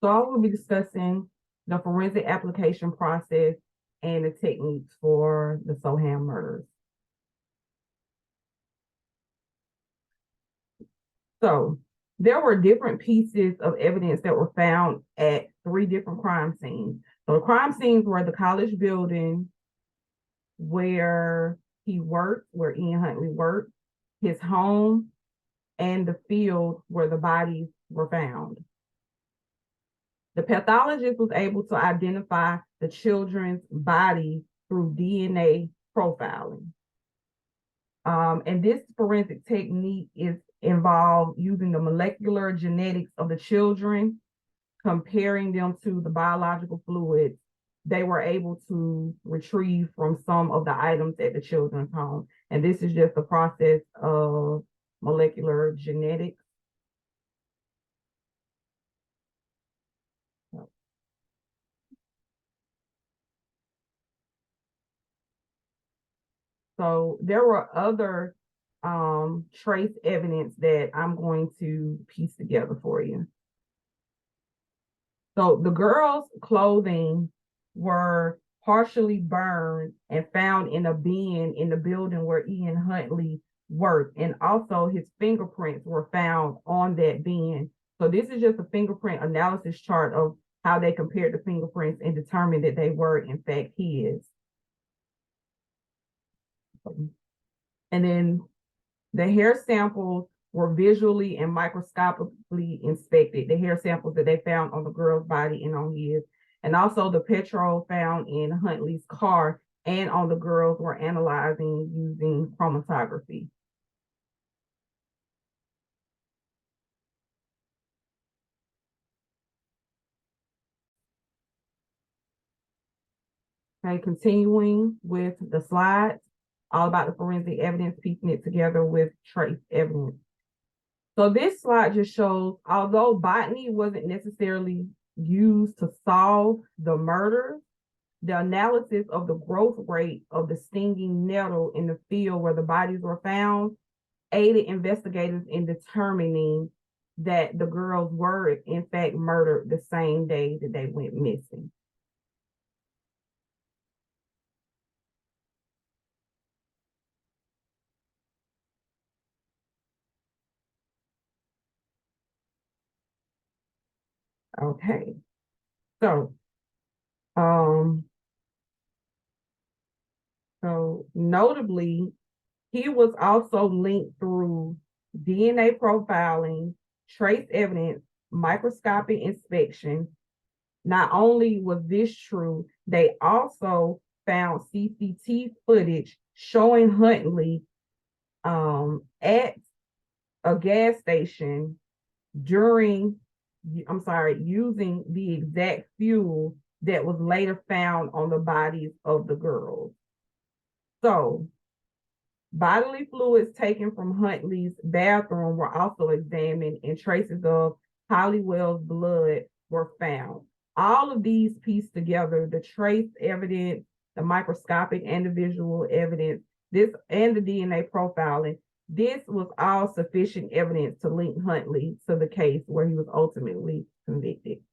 So I will be discussing the forensic application process and the techniques for the Soham murders. So there were different pieces of evidence that were found at 3 different crime scenes. So the crime scenes were the college building where he worked, where Ian Huntley worked, his home, and the field where the bodies were found. The pathologist was able to identify the children's bodies through DNA profiling. And this forensic technique is involved using the molecular genetics of the children, comparing them to the biological fluids they were able to retrieve from some of the items at the children's home. And this is just the process of molecular genetics. So there were other trace evidence that I'm going to piece together for you. So the girls' clothing were partially burned and found in a bin in the building where Ian Huntley worked. And also his fingerprints were found on that bin. So this is just a fingerprint analysis chart of how they compared the fingerprints and determined that they were in fact his. And then the hair samples were visually and microscopically inspected, the hair samples that they found on the girl's body and on his. And also the petrol found in Huntley's car and on the girls were analyzing using chromatography. Okay, continuing with the slides, all about the forensic evidence, piecing it together with trace evidence. So this slide just shows, although botany wasn't necessarily used to solve the murder, the analysis of the growth rate of the stinging nettle in the field where the bodies were found aided investigators in determining that the girls were in fact murdered the same day that they went missing. Okay, so notably, he was also linked through DNA profiling, trace evidence, microscopic inspection. Not only was this true, they also found CCTV footage showing Huntley at a gas station using the exact fuel that was later found on the bodies of the girls. So bodily fluids taken from Huntley's bathroom were also examined and traces of Hollywell's blood were found. All of these pieced together, the trace evidence, the microscopic and the visual evidence, this and the DNA profiling, this was all sufficient evidence to link Huntley to the case where he was ultimately convicted.